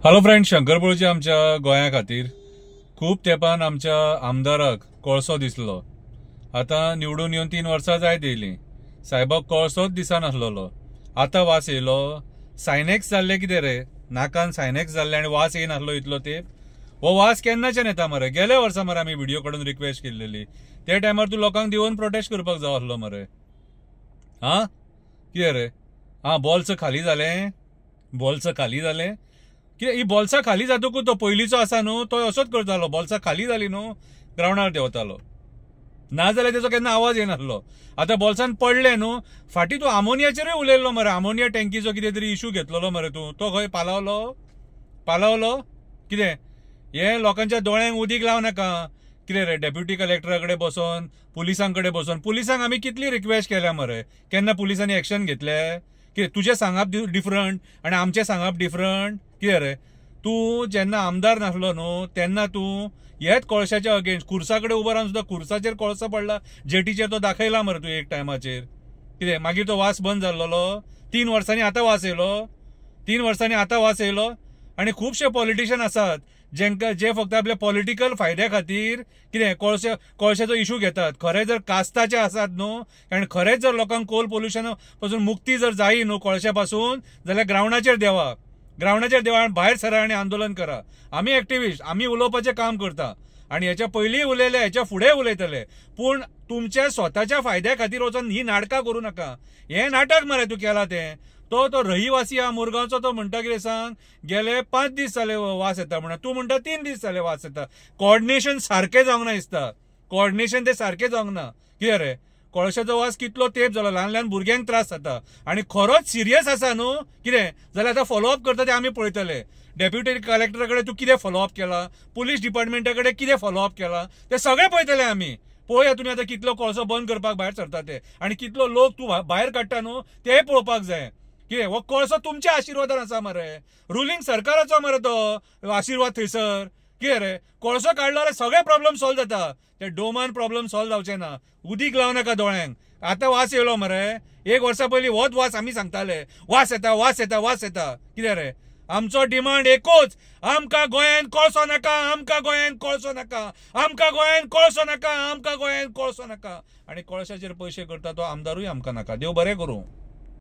Hello friend, शंकरपूरच्या आमच्या गोंया खातीर खूब तेंपान आमच्या आमदाराक कोळसो दिसलो। आता निवडून येवन 3 वर्सां जायत येयली, साहेबाक कोळसोच दिसनासलो। आता वास येयलो। सायनेक्स जाल्ले कितें रे, नाकान सायनेक्स जाल्ले आनी वास येयनासलो इतलो तेंप। हो वास केन्नाच्यान येता मरे? गेल्या वर्सा मरे आमी व्हिडिओ काडून रिक्वेस्ट केल्लेली, ते टायमार तूं लोकांक दिवन प्रोटेस्ट करपाक जाय आसलो मरे। कितें रे? बॉल्स खाली जाले कितें? ही बॉल्सां खाली जातकूच तो पयलींचो आसा न्हू, तो असोच करतालो। बॉल्सां खाली जाली न्हू, ग्रावंडार देंवतालो, नाजाल्यार तेजो केन्ना आवाज येनासलो। आता बॉल्सान पडले न्हू, फाटीं तूं आमोनियाचेरूय उलयल्लो मरे। आमोनिया टँकीचो कितें तरी इशू घेतलोलो मरे तूं, तो खंय पालवलो कितें? हे लोकांच्या दोळ्यांक उदीक लाव नाका कितें रे? डेप्युटी कलेक्टरा कडेन बसोन, पुलिसां कडेन बसोन, पुलिसांक आमी कितली रिक्वेस्ट केल्या मरे, केन्ना पुलिसांनी एक्शन घेतले? कितें तुजें सांगप डिफरंट आनी आमचें सांगप डिफरंट? कितें रे? तूं जेन्ना आमदार नासलो न्हू, तेन्ना तूं हेच कोळशाच्या अगेन्स्ट खुर्सा कडेन उबो रावन सुद्दां खुर्साचेर कोळसो पडला जेटीचेर, तो दाखयला मरे तूं एक टायमाचेर। कितें मागीर तो वास बंद जाल्लो? 3 वर्सांनी आतां वास येयलो। आनी खुबशे पॉलिटिशियन आसात जे फक्त आपल्या पॉलिटिकल फायद्या खातीर कितें कोळशाचो इशू घेतात। खरे जर कास्ताचे आसात न्हू, आनी खरेंच जर लोकांक कोल पोल्युशना पासून मुक्ती जर जायी न्हू कोळशा पासून, जाल्यार ग्रावंडाचेर देवा आनी भायर सरा आनी आंदोलन करा। आमी एक्टिविस्ट, आमी उलोवपाचें काम करता आनी हेच्या पयलीं उलयले, हेच्या फुडें उलयतले, पूण तुमच्या स्वताच्या फायद्या खातीर वचून ही नाटकां करूं नाका। हें नाटक मरे तूं केलां तें। तो रहिवासी आहा मुरगांवचो, तो म्हणटा कितें सांग, गेले 5 दीस जाले वास येता म्हणून, तूं म्हणटा 3 दीस जाले वास येता। कोऑर्डिनेशन सारकें जावंक ना दिसता, सारकें जावंक ना। कितें रे? कोळशाचो वास कितलो तेंप जालो, ल्हान ल्हान भुरग्यांक त्रास जाता आनी खरोच सिरियस आसा न्हू कितें जाल्यार आतां फॉलोअप करता ते आमी पळयतले। डेप्युटी कलेक्टरा कडेन तूं कितें फॉलोअप केला, पुलीस डिपार्टमेंटा कडेन कितें फॉलोअप केला, ते सगळें पळयतले आमी। पळोवया तुमी आतां कितलो कोळसो बंद करपाक भायर सरता ते, आनी कितलो लोक तूं भायर काडटा न्हू तेंय पळोवपाक जाय। कितें हो कोळसो तुमच्या आशिर्वादान आसा मरे, रुलींग सरकाराचो मरे तो आशिर्वाद थंयसर। कितें रे? कोळसो काडलो जाल्यार सगळे प्रॉब्लेम सॉल्व जाता, ते डोमान प्रॉब्लेम सॉल्व जावचे ना। उदीक लाव नाका दोळ्यांक। आतां वास येयलो मरे, 1 वर्सा पयलीं होच वास आमी सांगताले, वास येता। कितें रे? आमचो डिमांड एकूच, आमकां गोंयान कोळसो नाका। आनी कोळशाचेर पयशे करता तो आमदारूय आमकां नाका। देव बरें करूं।